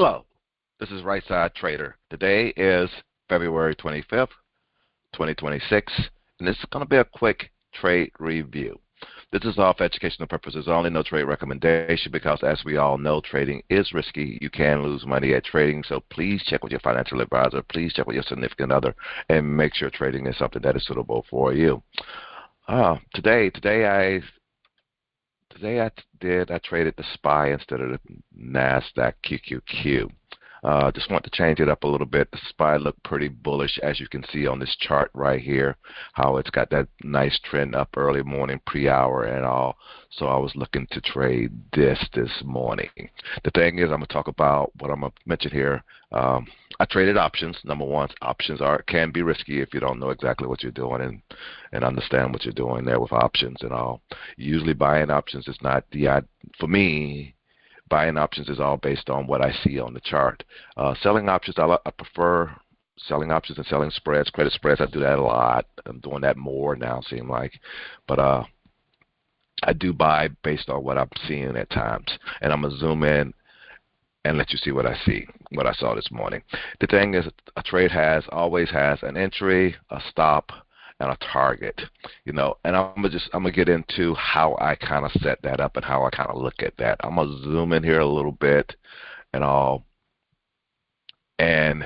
Hello, this is Right Side Trader. Today is February 25th, 2026, and it's going to be a quick trade review. This is all for educational purposes only, no trade recommendation, because as we all know, trading is risky. You can lose money at trading, so please check with your financial advisor. Please check with your significant other and make sure trading is something that is suitable for you. Today I traded the SPY instead of the NASDAQ QQQ. Just want to change it up a little bit. The SPY looked pretty bullish, as you can see on this chart right here, how it's got that nice trend up early morning, pre-hour and all. So I was looking to trade this morning. The thing is, I'm going to talk about what I'm going to mention here. I traded options. Number one, options can be risky if you don't know exactly what you're doing and understand what you're doing there with options and all. Usually buying options is not for me. Buying options is all based on what I see on the chart. Selling options, I prefer selling options and selling spreads, credit spreads. I do that a lot. I'm doing that more now, seem like. But I do buy based on what I'm seeing at times. And I'm going to zoom in and let you see what I see, what I saw this morning. The thing is, a trade always has an entry, a stop, and a target, and I'm gonna get into how I kind of set that up and how I kind of look at that. I'm gonna zoom in here a little bit and all, and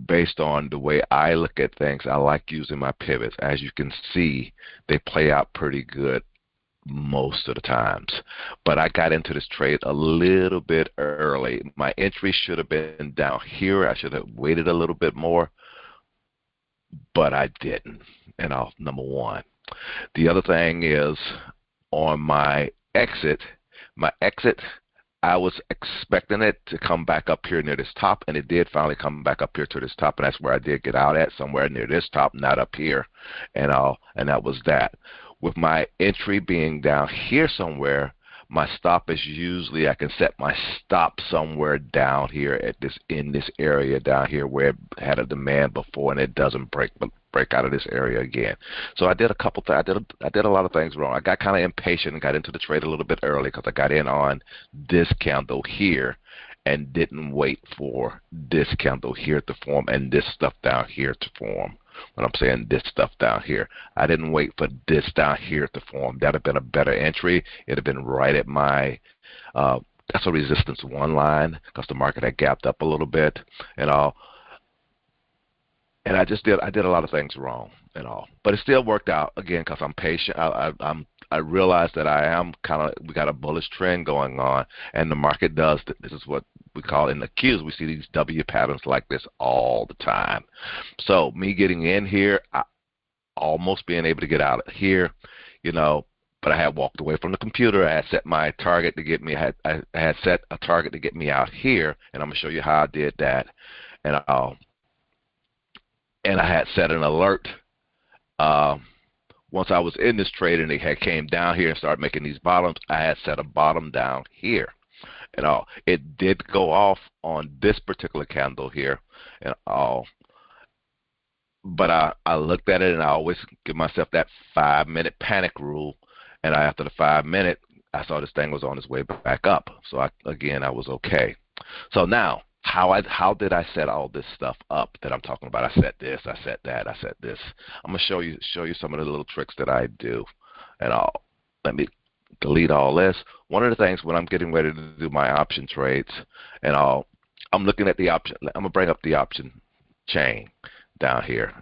based on the way I look at things, I like using my pivots. As you can see, they play out pretty good most of the times. But I got into this trade a little bit early. My entry should have been down here. I should have waited a little bit more, but I didn't. And number one. The other thing is, on my exit, I was expecting it to come back up here near this top, and it did finally come back up here to this top, and that's where I did get out at, somewhere near this top, not up here, and that was that. With my entry being down here somewhere, my stop is usually, I can set my stop somewhere down here in this area down here where it had a demand before, and it doesn't break out of this area again. So I did a couple things. I did a lot of things wrong. I got kind of impatient and got into the trade a little bit early because I got in on this candle here and didn't wait for this candle here to form and this stuff down here to form. When I'm saying this stuff down here, I didn't wait for this down here to form. That would have been a better entry. It would have been right at my that's a resistance 1 line, because the market had gapped up a little bit and all. And I did a lot of things wrong and all, but it still worked out again because I'm patient. I realized that we got a bullish trend going on, and the market does. This is what we call in the Qs. We see these W patterns like this all the time. So me getting in here, almost being able to get out of here, but I had walked away from the computer. I had set my target to get me. I had set a target to get me out here, and I'm gonna show you how I did that. And I had set an alert once I was in this trade and it had came down here and started making these bottoms. I had set a bottom down here and all. It did go off on this particular candle here and all, but I looked at it, and I always give myself that 5-minute panic rule, and after the 5 minute, I saw this thing was on its way back up. So I was okay. So now, how did I set all this stuff up that I'm talking about? I set this, I set that, I set this. I'm gonna show you some of the little tricks that I do, and let me delete all this. One of the things when I'm getting ready to do my option trades, and I'm looking at the option. I'm gonna bring up the option chain down here,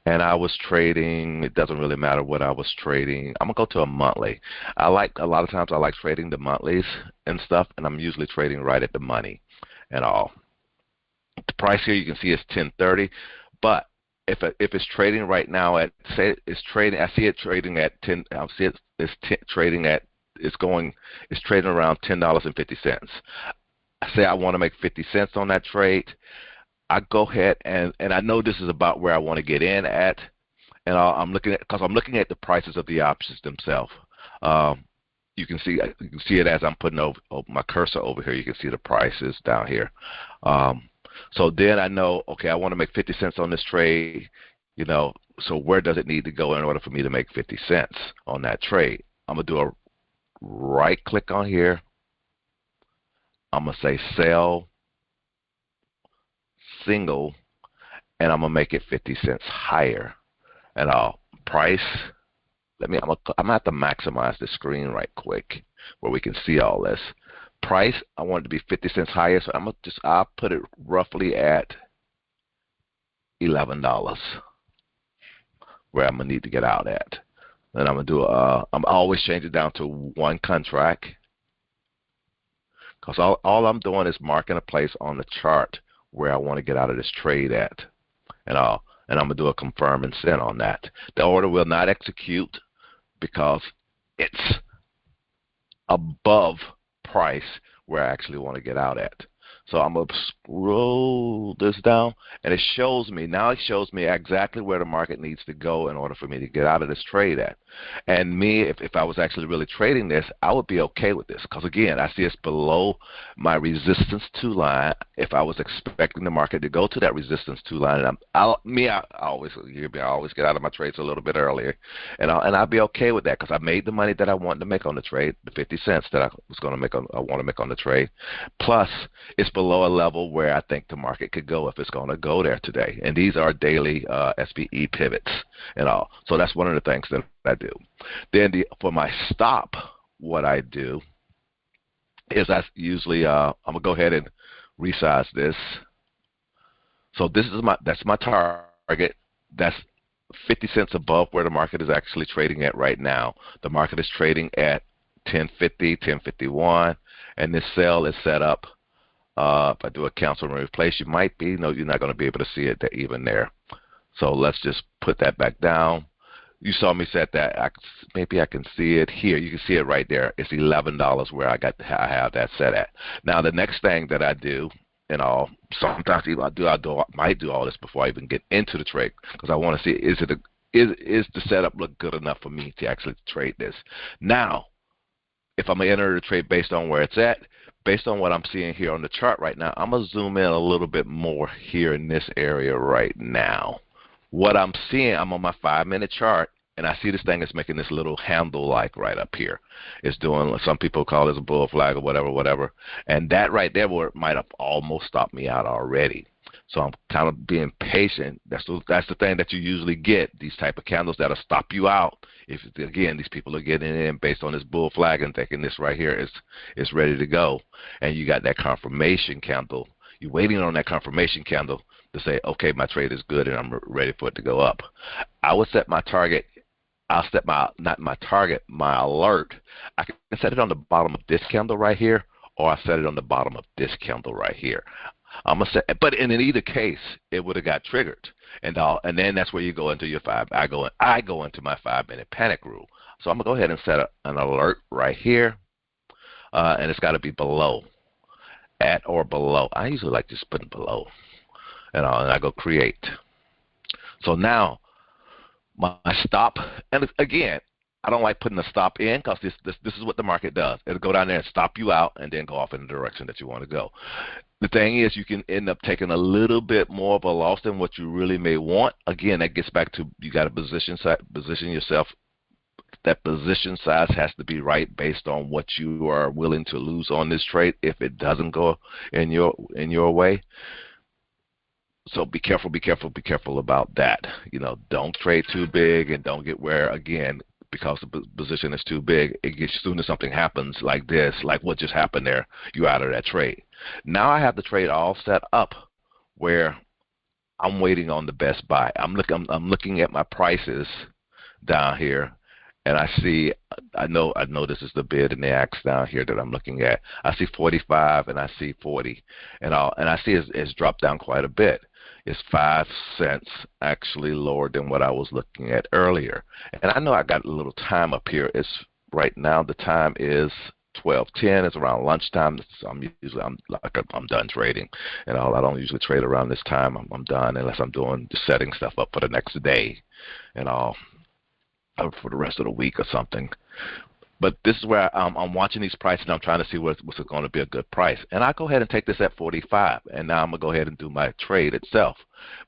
and I was trading. It doesn't really matter what I was trading. I'm gonna go to a monthly. A lot of times I like trading the monthlies and stuff, and I'm usually trading right at the money and all. The price here you can see is 1030, but if it's trading right now at, say it's trading, I see it trading at 10. I see it's trading at, it's trading around $10.50. I say I want to make 50 cents on that trade. I go ahead and I know this is about where I want to get in at, and I'm looking at the prices of the options themselves. You can see it as I'm putting over my cursor over here. You can see the prices down here. So then I know, okay, I want to make 50 cents on this trade. So where does it need to go in order for me to make 50 cents on that trade? I'm gonna do a right click on here, I'm going to say sell single, and I'm going to make it 50 cents higher. And price, I'm going to have to maximize the screen right quick where we can see all this. Price, I want it to be 50 cents higher, so I'll put it roughly at $11 where I'm going to need to get out at. And I'm going to do I'm always change it down to one contract, because all I'm doing is marking a place on the chart where I want to get out of this trade at. And I'm going to do a confirm and send on that. The order will not execute because it's above price where I actually want to get out at. So I'm going to scroll this down, and it shows me exactly where the market needs to go in order for me to get out of this trade at. And me, if I was actually really trading this, I would be okay with this, because again, I see it's below my resistance 2 line. If I was expecting the market to go to that resistance 2 line, and I always get out of my trades a little bit earlier, and I'd be okay with that, because I made the money that I wanted to make on the trade, the 50 cents that I want to make on the trade. Plus, it's below a level where I think the market could go if it's going to go there today. And these are daily SPE pivots and all. So that's one of the things that I do. Then for my stop, what I do is I usually I'm going to go ahead and resize this. So that's my target. That's 50 cents above where the market is actually trading at right now. The market is trading at 1050, 1051, and this sell is set up. If I do a cancel and replace, you're not going to be able to see it even there. So let's just put that back down. You saw me set that. Maybe I can see it here. You can see it right there. It's $11 where I have that set at. Now the next thing that I do, sometimes I might do all this before I even get into the trade, because I want to see is the setup look good enough for me to actually trade this. Now, if I'm going to enter the trade based on where it's at, based on what I'm seeing here on the chart right now, I'm going to zoom in a little bit more here in this area right now. What I'm seeing, I'm on my 5-minute chart, and I see this thing is making this little handle like right up here. It's doing, some people call this a bull flag or whatever. And that right there might have almost stopped me out already. So I'm kind of being patient. That's the thing that you usually get, these type of candles that'll stop you out. If, again, these people are getting in based on this bull flag and thinking this right here is ready to go. And you got that confirmation candle. You're waiting on that confirmation candle to say, okay, my trade is good and I'm ready for it to go up. I would set my target. I'll set not my target, my alert. I can set it on the bottom of this candle right here, or I set it on the bottom of this candle right here. I'm gonna set, but in either case, it would have got triggered, and then that's where you go into your I go into my 5-minute panic rule. So I'm gonna go ahead and set an alert right here, and it's got to be below, at or below. I usually like just putting below, and I go create. So now my stop, and again, I don't like putting a stop in, because this is what the market does. It'll go down there and stop you out and then go off in the direction that you want to go. The thing is, you can end up taking a little bit more of a loss than what you really may want. Again, that gets back to you got to position yourself. That position size has to be right based on what you are willing to lose on this trade if it doesn't go in your way. So be careful about that. Don't trade too big, and don't get where, again, because the position is too big, as soon as something happens like this, like what just happened there, you're out of that trade. Now I have the trade all set up where I'm waiting on the best buy. I'm looking at my prices down here, and I know this is the bid and the axe down here that I'm looking at. I see 45 and I see 40, and I see it's dropped down quite a bit. It's 5 cents actually lower than what I was looking at earlier. And I know I got a little time up here. Right now the time is 12:10. It's around lunchtime. So I'm done trading, and I don't usually trade around this time. I'm done unless I'm doing just setting stuff up for the next day, and for the rest of the week or something. But this is where I'm watching these prices, and I'm trying to see what's going to be a good price. And I go ahead and take this at 45, and now I'm going to go ahead and do my trade itself.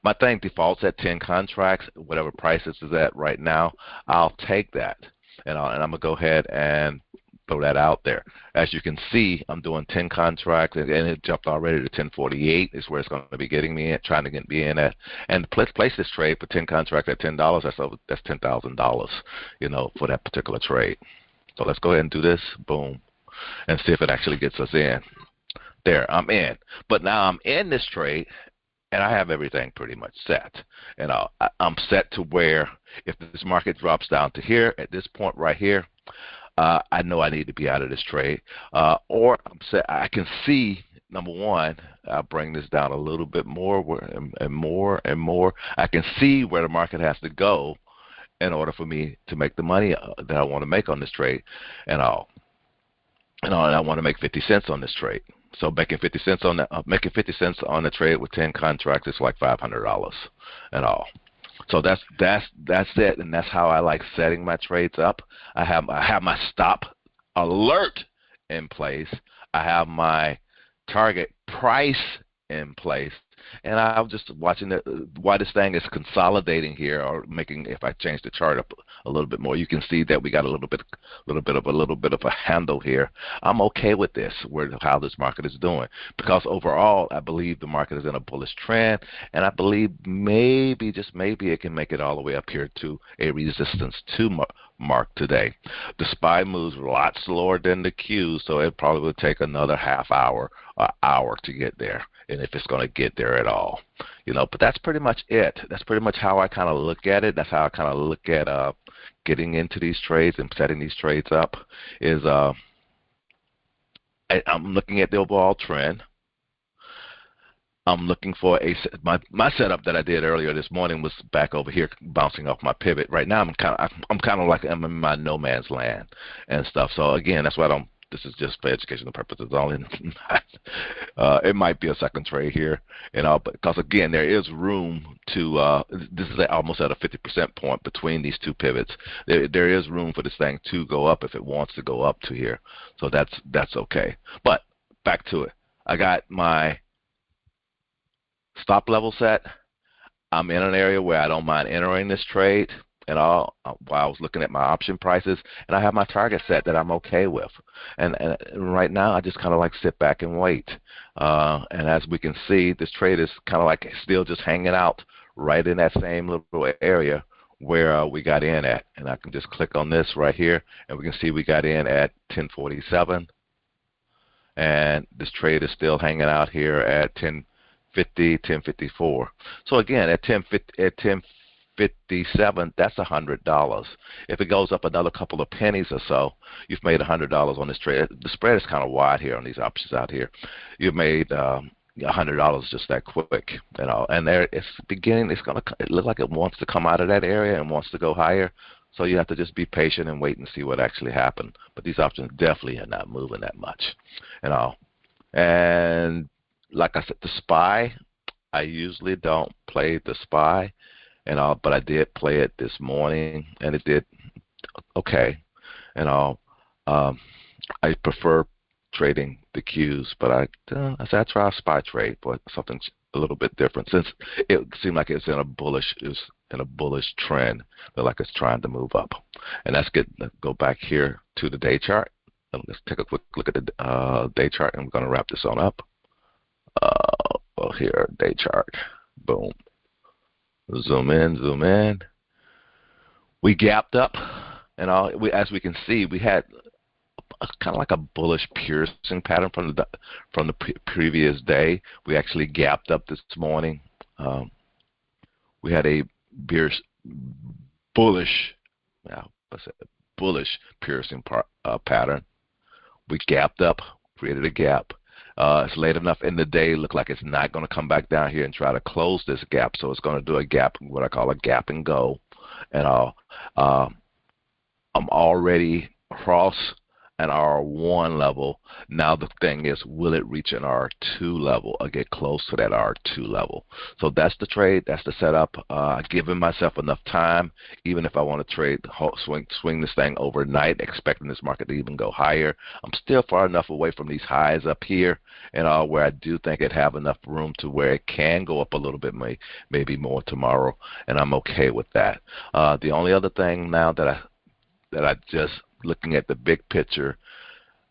My thing defaults at 10 contracts, whatever price this is at right now. I'll take that, and I'm going to go ahead and throw that out there. As you can see, I'm doing 10 contracts, and it jumped already to 1048 is where it's going to be getting me in, trying to get me in at. And place this trade for 10 contracts at $10, that's $10,000, you know, for that particular trade. So let's go ahead and do this, boom, and see if it actually gets us in. There, I'm in. But now I'm in this trade, and I have everything pretty much set. And I'm set to where if this market drops down to here, at this point right here, I know I need to be out of this trade. Or I can see, number one, I'll bring this down a little bit more and more and more. I can see where the market has to go in order for me to make the money that I want to make on this trade. And and I want to make 50 cents on this trade. So making 50 cents on the trade with 10 contracts is like $500 and all. So that's it, and that's how I like setting my trades up. I have my stop alert in place. I have my target price in place, and I'm just watching why this thing is consolidating here, or making. If I change the chart up a little bit more, you can see that we got a little bit of a handle here. I'm okay with this, how this market is doing, because overall I believe the market is in a bullish trend, and I believe maybe, just maybe, it can make it all the way up here to a resistance 2 mark today. The SPY moves a lot slower than the Q, so it probably would take another half hour or hour to get there, and if it's going to get there at all, you know. But that's pretty much it. That's pretty much how I kind of look at it. That's how I kind of look at getting into these trades and setting these trades up. Is I'm looking at the overall trend. I'm looking for my setup that I did earlier this morning was back over here bouncing off my pivot. Right now I'm kind of like I'm in my no man's land and stuff. So again, that's why this is just for educational purposes only. It might be a second trade here, but because again, there is room to. This is almost at a 50% point between these two pivots. There is room for this thing to go up if it wants to go up to here. So that's okay. But back to it. I got my stop level set. I'm in an area where I don't mind entering this trade and all, while I was looking at my option prices, and I have my target set that I'm okay with. And right now I just kind of like sit back and wait. And as we can see, this trade is kind of like still just hanging out right in that same little area where we got in at. And I can just click on this right here, and we can see we got in at 1047. And this trade is still hanging out here at 1054. So again, at 1057, that's $100. If it goes up another couple of pennies or so, you've made $100 on this trade. The spread is kind of wide here on these options out here. You've made $100 just that quick, And there, it's beginning. It looks like it wants to come out of that area and wants to go higher. So you have to just be patient and wait and see what actually happened. But these options definitely are not moving that much, And like I said, the SPY, I usually don't play the SPY, but I did play it this morning, and it did okay, I prefer trading the Qs, but I said I try a SPY trade, but something a little bit different, since it seemed like it's in a bullish trend, but like it's trying to move up. And let's go back here to the day chart. Let's take a quick look at the day chart, and we're going to wrap this on up. Here, day chart, boom, zoom in. We gapped up, and as we can see, we had kind of like a bullish piercing pattern from the previous day. We actually gapped up this morning. We had a bullish piercing pattern. We gapped up, created a gap. It's late enough in the day, look like it's not going to come back down here and try to close this gap. So it's going to do a gap, what I call a gap and go. And I'm already across an R1 level. Now the thing is, will it reach an R2 level or get close to that R2 level? So that's the trade. That's the setup. Giving myself enough time, even if I want to trade, swing this thing overnight, expecting this market to even go higher. I'm still far enough away from these highs up here, where I do think it have enough room to where it can go up a little bit, maybe more tomorrow, and I'm okay with that. The only other thing now that I just looking at the big picture,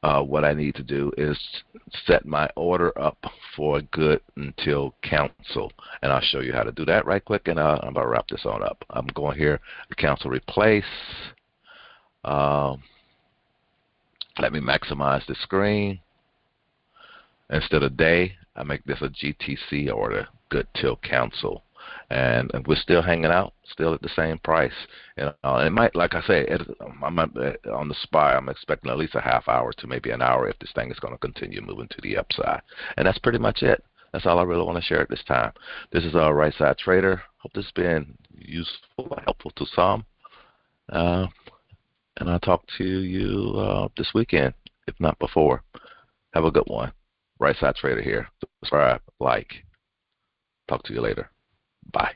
what I need to do is set my order up for good until cancel. And I'll show you how to do that right quick, and I'm going to wrap this on up. I'm going here to cancel replace. Let me maximize the screen. Instead of day, I make this a GTC order, good till cancel. And we're still hanging out, still at the same price. It might, like I say, I'm on the SPY. I'm expecting at least a half hour to maybe an hour if this thing is going to continue moving to the upside. And that's pretty much it. That's all I really want to share at this time. This is our Right Side Trader. Hope this has been useful, helpful to some. And I'll talk to you this weekend, if not before. Have a good one. Right Side Trader here. Subscribe, like. Talk to you later. Bye.